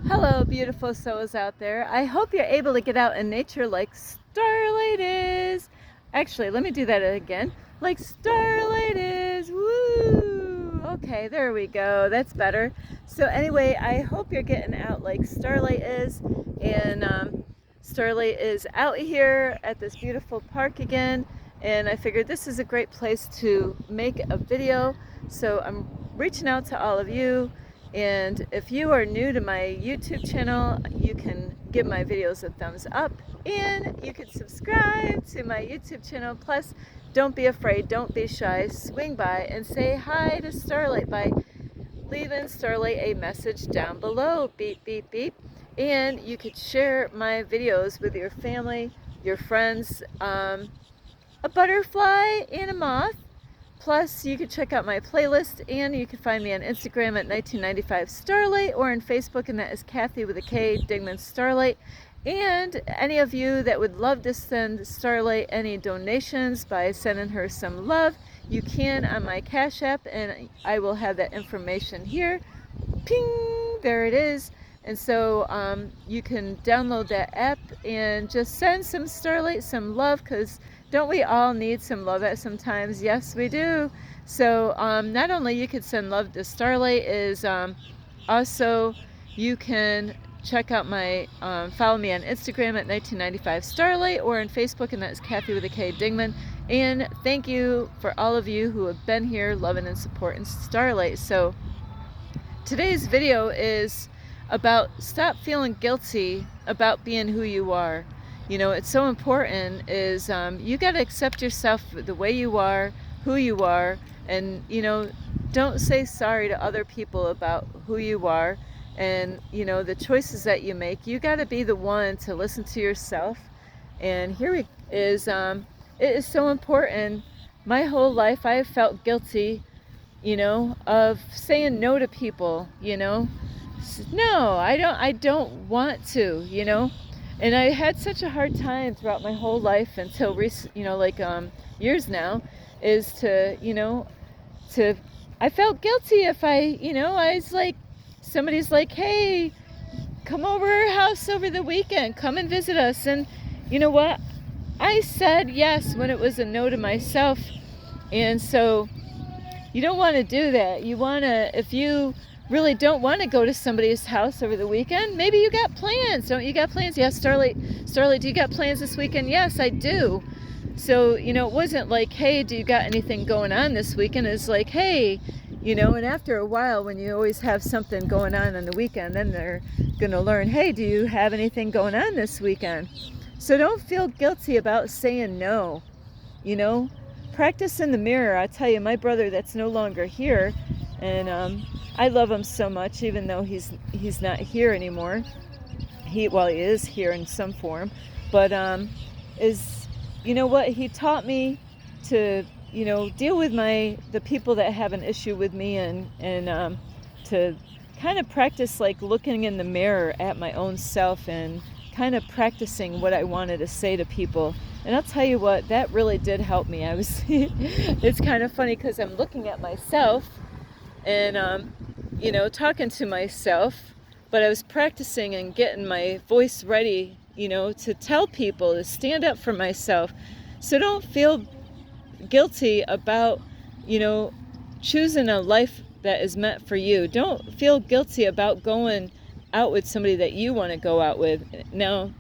Hello, beautiful souls out there. I hope you're able to get out in nature like Starlight is. Actually, let me do that again. Like Starlight is. Woo! Okay, there we go. That's better. So anyway, I hope you're getting out like Starlight is. And Starlight is out here at this beautiful park again. And I figured this is a great place to make a video. So I'm reaching out to all of you. And if you are new to my YouTube channel, you can give my videos a thumbs up and you can subscribe to my YouTube channel. Plus, don't be afraid, don't be shy. Swing by and say hi to Starlight by leaving Starlight a message down below. Beep, beep, beep. And you could share my videos with your family, your friends, a butterfly and a moth. Plus, you can check out my playlist, and you can find me on Instagram at 1995 Starlight, or on Facebook, and that is Kathy with a K, Dingman Starlight. And any of you that would love to send Starlight any donations by sending her some love, you can on my Cash App, and I will have that information here. Ping! There it is. And so you can download that app and just send some Starlight some love, because don't we all need some love at some times? Yes, we do. So not only you could send love to Starlight, is also you can check out my, follow me on Instagram at 1995 Starlight, or on Facebook, and that's Kathy with a K Dingman. And thank you for all of you who have been here loving and supporting Starlight. So today's video is about stop feeling guilty about being who you are. You know, it's so important is you got to accept yourself the way you are, who you are, and, you know, don't say sorry to other people about who you are and, you know, the choices that you make. You got to be the one to listen to yourself. And here it is so important. My whole life I have felt guilty, you know, of saying no to people, you know. No, I don't want to, you know. And I had such a hard time throughout my whole life until recent, you know, like years now, is to, you know, I felt guilty if I was like, somebody's like, hey, come over our house over the weekend, come and visit us. And you know what? I said yes when it was a no to myself. And so you don't want to do that. You want to, if you really don't want to go to somebody's house over the weekend, maybe you got plans. Don't you got plans? Yes, Starlight, do you got plans this weekend? Yes, I do. So, you know, it wasn't like, hey, do you got anything going on this weekend? It's like, hey, you know, and after a while, when you always have something going on the weekend, then they're going to learn, hey, do you have anything going on this weekend? So don't feel guilty about saying no, you know. Practice in the mirror. I tell you, my brother that's no longer here, and I love him so much, even though he's not here anymore. He is here in some form, but is, you know what, he taught me to, you know, deal with the people that have an issue with me, and to kind of practice like looking in the mirror at my own self and kind of practicing what I wanted to say to people. And I'll tell you what, that really did help me. It's kind of funny because I'm looking at myself and, you know, talking to myself, but I was practicing and getting my voice ready, you know, to tell people, to stand up for myself. So don't feel guilty about, you know, choosing a life that is meant for you. Don't feel guilty about going out with somebody that you want to go out with. Now,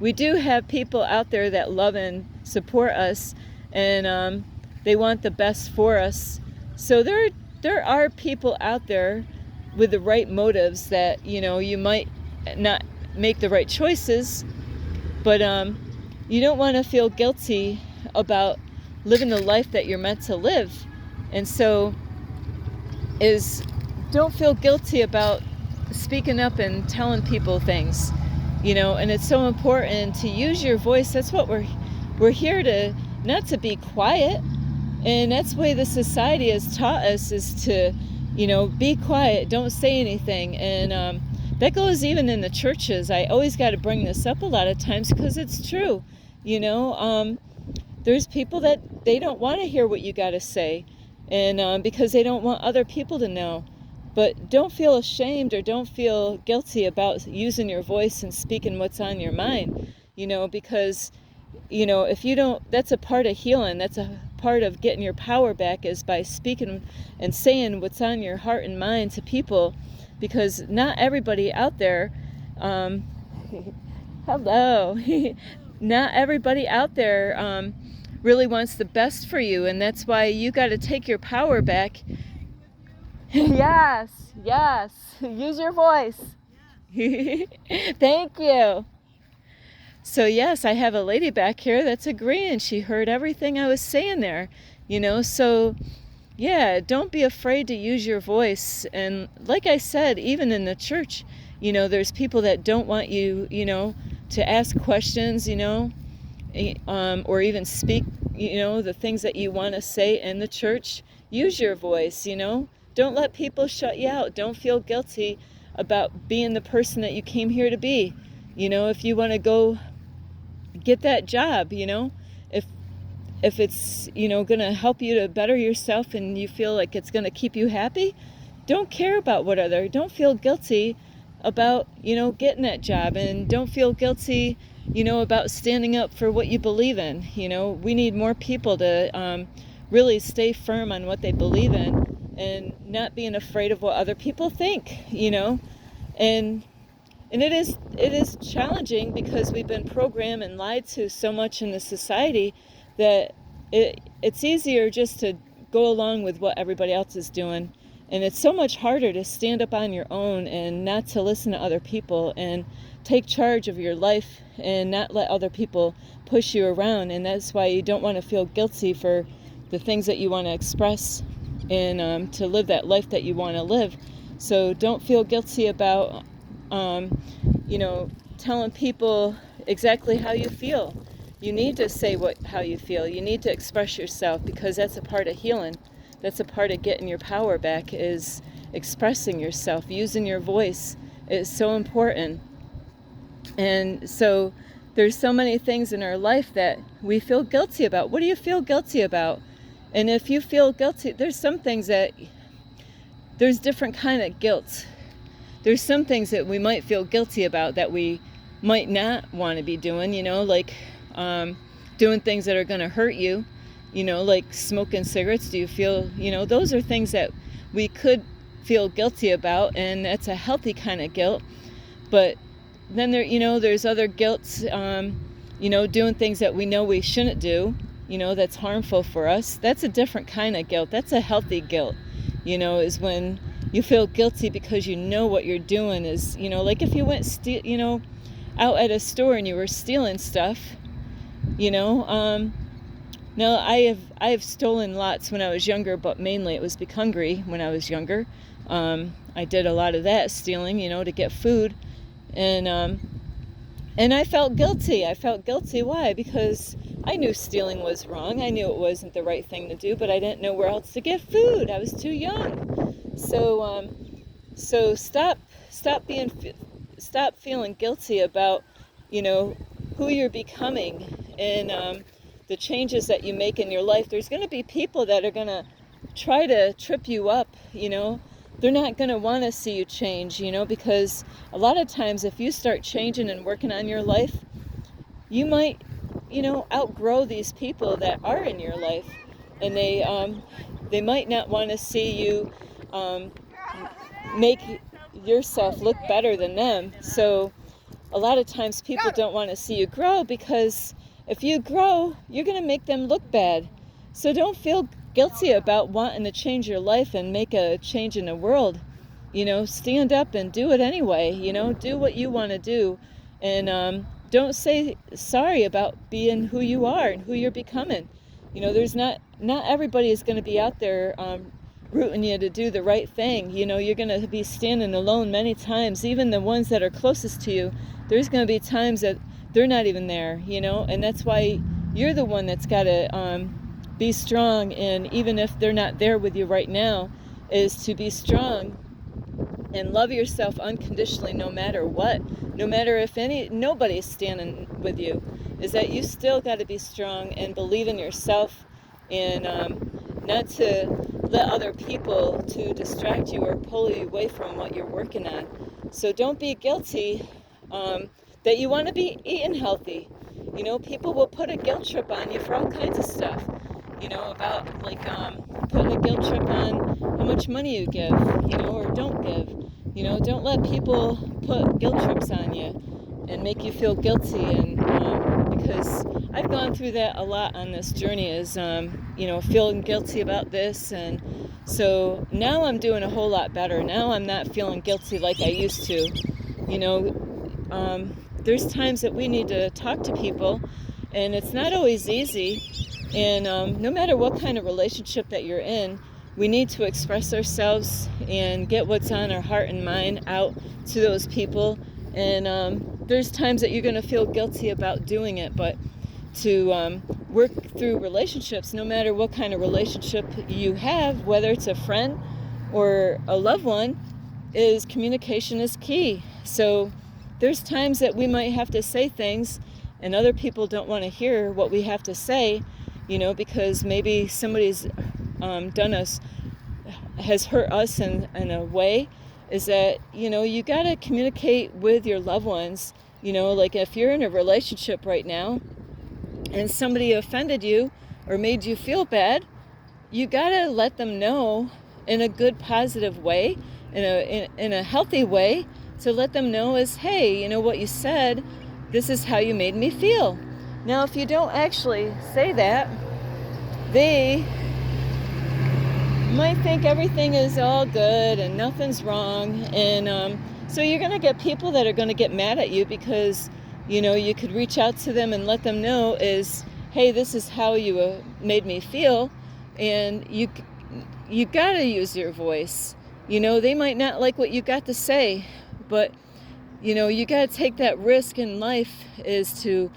we do have people out there that love and support us, and they want the best for us. So there are people out there with the right motives that, you know, you might not make the right choices, but you don't want to feel guilty about living the life that you're meant to live. And so don't feel guilty about speaking up and telling people things, you know. And it's so important to use your voice. That's what we're here to, not to be quiet. And that's the way the society has taught us, is to, you know, be quiet, don't say anything. And that goes even in the churches. I always got to bring this up a lot of times because it's true. You know, there's people that they don't want to hear what you got to say, and because they don't want other people to know. But don't feel ashamed or don't feel guilty about using your voice and speaking what's on your mind, because, if you don't, that's a part of healing. That's a part of getting your power back, is by speaking and saying what's on your heart and mind to people, because not everybody out there, hello, not everybody out there really wants the best for you, and that's why you got to take your power back. Yes, use your voice. Thank you. So yes, I have a lady back here that's agreeing. She heard everything I was saying there, so yeah, don't be afraid to use your voice. And like I said, even in the church, there's people that don't want you, to ask questions, or even speak, the things that you want to say in the church. Use your voice, Don't let people shut you out. Don't feel guilty about being the person that you came here to be. If you want to go get that job, if it's, going to help you to better yourself and you feel like it's going to keep you happy, don't care about don't feel guilty about, getting that job, and don't feel guilty, about standing up for what you believe in. We need more people to really stay firm on what they believe in and not being afraid of what other people think, and it is challenging, because we've been programmed and lied to so much in the society that it's easier just to go along with what everybody else is doing. And it's so much harder to stand up on your own and not to listen to other people and take charge of your life and not let other people push you around. And that's why you don't want to feel guilty for the things that you want to express and to live that life that you want to live. So don't feel guilty about telling people exactly how you feel. You need to say how you feel. You need to express yourself, because that's a part of healing. That's a part of getting your power back, is expressing yourself, using your voice. It's so important. And so there's so many things in our life that we feel guilty about. What do you feel guilty about? And if you feel guilty, there's some things there's different kind of guilt. There's some things that we might feel guilty about that we might not want to be doing, like doing things that are going to hurt you, like smoking cigarettes. Do you feel, those are things that we could feel guilty about, and that's a healthy kind of guilt. But then there's other guilts, doing things that we know we shouldn't do, that's harmful for us. That's a different kind of guilt. That's a healthy guilt, is when you feel guilty because you know what you're doing is, like if you went, out at a store and you were stealing stuff, now I have stolen lots when I was younger, but mainly it was because hungry when I was younger. I did a lot of that stealing, to get food, and I felt guilty. Why? Because I knew stealing was wrong. I knew it wasn't the right thing to do, but I didn't know where else to get food. I was too young. So stop feeling guilty about, who you're becoming and the changes that you make in your life. There's going to be people that are going to try to trip you up, They're not going to want to see you change, because a lot of times if you start changing and working on your life, you might, outgrow these people that are in your life, and they might not want to see you make yourself look better than them. So a lot of times people don't want to see you grow, because if you grow, you're going to make them look bad. So don't feel guilty about wanting to change your life and make a change in the world. Stand up and do it anyway. Do what you want to do, and don't say sorry about being who you are and who you're becoming. There's not everybody is going to be out there rooting you to do the right thing. You're going to be standing alone many times. Even the ones that are closest to you, there's going to be times that they're not even there, and that's why you're the one that's got to be strong. And even if they're not there with you right now, is to be strong and love yourself unconditionally, no matter what, no matter if nobody's standing with you, is that you still got to be strong and believe in yourself, and not to let other people to distract you or pull you away from what you're working on. So don't be guilty that you want to be eating healthy. People will put a guilt trip on you for all kinds of stuff. About like putting a guilt trip on how much money you give, or don't give. Don't let people put guilt trips on you and make you feel guilty. And because I've gone through that a lot on this journey, is feeling guilty about this, and so now I'm doing a whole lot better. Now I'm not feeling guilty like I used to. There's times that we need to talk to people, and it's not always easy. And no matter what kind of relationship that you're in, we need to express ourselves and get what's on our heart and mind out to those people. And there's times that you're going to feel guilty about doing it, but to work through relationships, no matter what kind of relationship you have, whether it's a friend or a loved one, communication is key. So there's times that we might have to say things and other people don't want to hear what we have to say, because maybe somebody's has hurt us in a way. Is that, you got to communicate with your loved ones. Like if you're in a relationship right now and somebody offended you or made you feel bad, you got to let them know in a good, positive way, in a healthy way, to let them know is, hey, what you said, this is how you made me feel. Now, if you don't actually say that, they might think everything is all good and nothing's wrong. And so you're going to get people that are going to get mad at you because, you could reach out to them and let them know is, hey, this is how you made me feel. And you got to use your voice. They might not like what you got to say, but, you got to take that risk in life is to,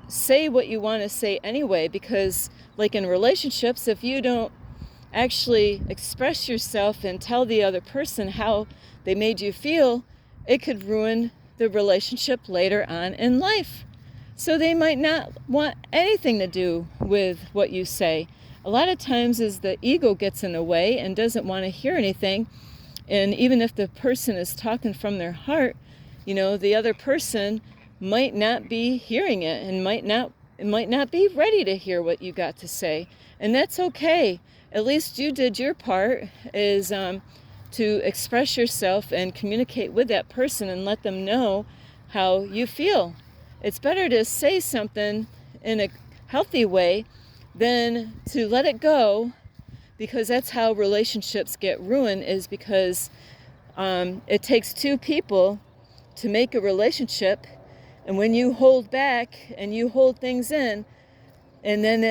say what you want to say anyway, because like in relationships, if you don't actually express yourself and tell the other person how they made you feel, it could ruin the relationship later on in life. So they might not want anything to do with what you say. A lot of times is the ego gets in the way and doesn't want to hear anything. And even if the person is talking from their heart, the other person might not be hearing it and might not be ready to hear what you got to say. And that's okay. At least you did your part, is to express yourself and communicate with that person and let them know how you feel. It's better to say something in a healthy way than to let it go, because that's how relationships get ruined, is because it takes two people to make a relationship. And when you hold back and you hold things in, and then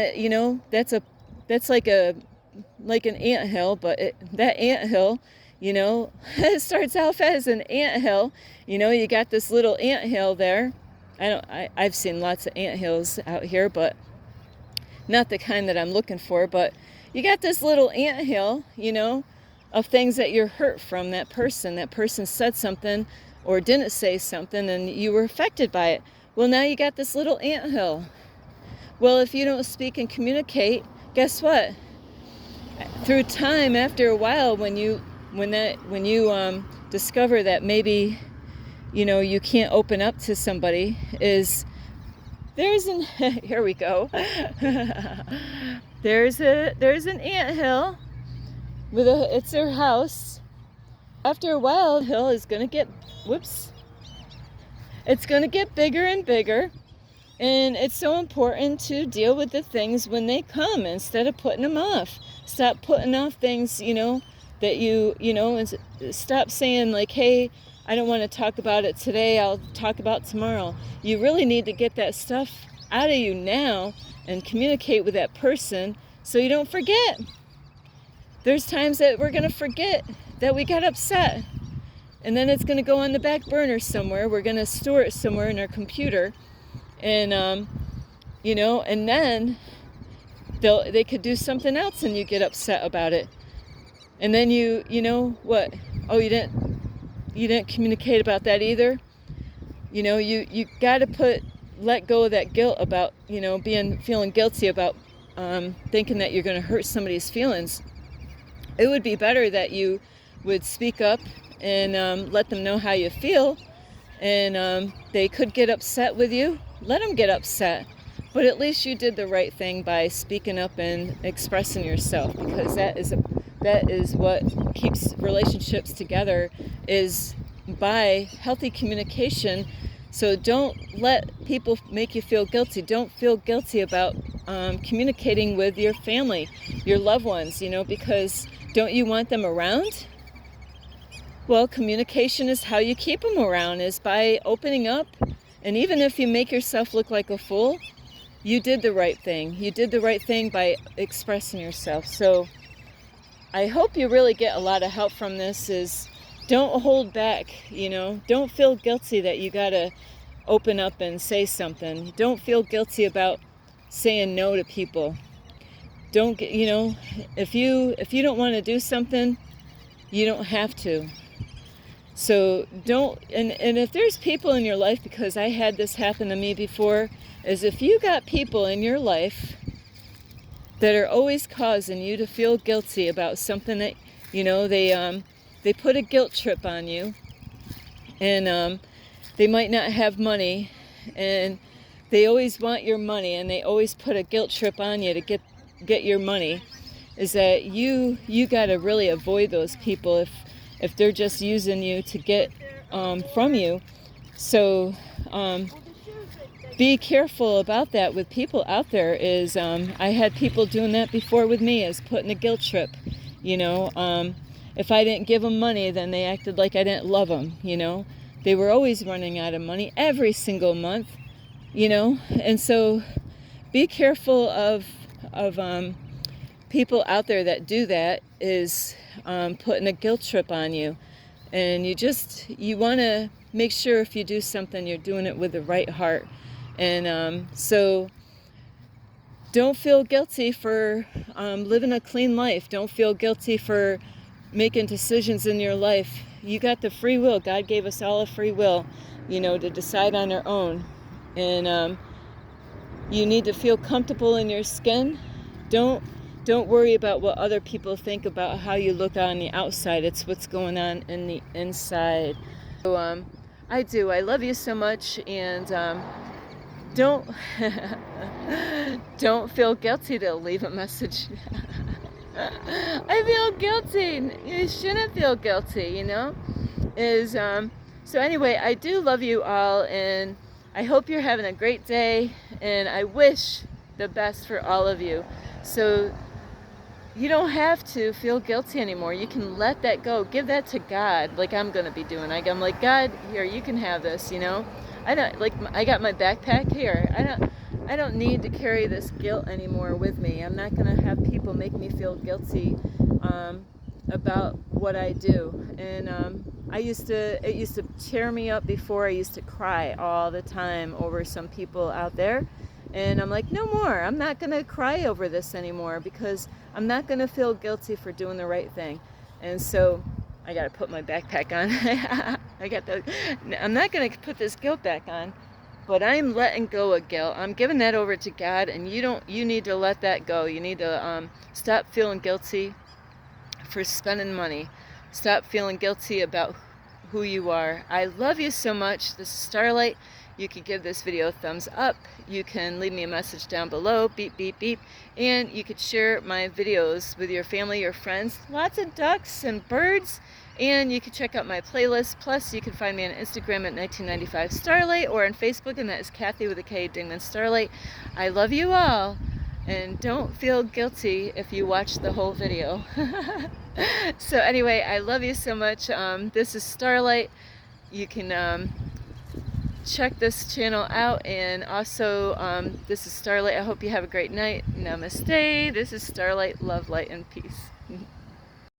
that's like an anthill, but that anthill, it starts out as an anthill. You got this little anthill there. I've seen lots of anthills out here, but not the kind that I'm looking for. But you got this little anthill, of things that you're hurt from that person. That person said something or didn't say something and you were affected by it. Well, now you got this little anthill. Well, if you don't speak and communicate, guess what? Through time, after a while, when you discover that maybe you can't open up to somebody, here we go. there's an anthill it's their house. After a while, the hill is gonna get it's gonna get bigger and bigger. And it's so important to deal with the things when they come instead of putting them off. Stop putting off things, that and stop saying like, hey, I don't want to talk about it today, I'll talk about tomorrow. You really need to get that stuff out of you now and communicate with that person so you don't forget. There's times that we're going to forget that we got upset, and then it's going to go on the back burner somewhere. We're going to store it somewhere in our computer. And, and then they could do something else and you get upset about it. And then you what? Oh, you didn't communicate about that either. You got to let go of that guilt about, feeling guilty about thinking that you're going to hurt somebody's feelings. it would be better that you would speak up and let them know how you feel. And they could get upset with you. Let them get upset. But at least you did the right thing by speaking up and expressing yourself, because that is what keeps relationships together, is by healthy communication. So don't let people make you feel guilty. Don't feel guilty about communicating with your family, your loved ones, because don't you want them around? Well, communication is how you keep them around, is by opening up. And even if you make yourself look like a fool, you did the right thing. You did the right thing by expressing yourself. So I hope you really get a lot of help from this. Is don't hold back, don't feel guilty that you gotta open up and say something. Don't feel guilty about saying no to people. Don't get, if you don't want to do something, you don't have to. So don't, and if there's people in your life, because I had this happen to me before, is if you got people in your life that are always causing you to feel guilty about something that, they put a guilt trip on you, and they might not have money, and they always want your money, and they always put a guilt trip on you to get your money, is that you got to really avoid those people if they're just using you to get from you. So be careful about that with people out there. Is I had people doing that before with me, is putting a guilt trip. If I didn't give them money, then they acted like I didn't love them. They were always running out of money every single month. And so be careful of people out there that do that, is putting a guilt trip on you. And you want to make sure if you do something, you're doing it with the right heart. And so don't feel guilty for living a clean life. Don't feel guilty for making decisions in your life. You got the free will. God gave us all a free will, to decide on our own. And you need to feel comfortable in your skin. Don't worry about what other people think about how you look on the outside. It's what's going on in the inside. So I love you so much, and don't feel guilty to leave a message. I feel guilty. You shouldn't feel guilty, So anyway, I do love you all, and I hope you're having a great day, and I wish the best for all of you. So you don't have to feel guilty anymore. You can let that go. Give that to God, like I'm going to be doing. I'm like, God, here, you can have this, I got my backpack here. I don't need to carry this guilt anymore with me. I'm not going to have people make me feel guilty about what I do. And it used to tear me up before. I used to cry all the time over some people out there. And I'm like, no more. I'm not going to cry over this anymore, because I'm not going to feel guilty for doing the right thing. And so I got to put my backpack on. I'm not going to put this guilt back on, but I'm letting go of guilt. I'm giving that over to God, and you need to let that go. You need to stop feeling guilty for spending money. Stop feeling guilty about who you are. I love you so much. This is Starlight. You can give this video a thumbs up. You can leave me a message down below, beep, beep, beep. And you could share my videos with your family, your friends. Lots of ducks and birds. And you can check out my playlist. Plus, you can find me on Instagram at 1995 Starlight, or on Facebook, and that is Kathy with a K, Dingman Starlight. I love you all. And don't feel guilty if you watch the whole video. So anyway, I love you so much. This is Starlight. You can check this channel out, and also this is Starlight. I hope you have a great night. Namaste. This is Starlight. Love, light, and peace.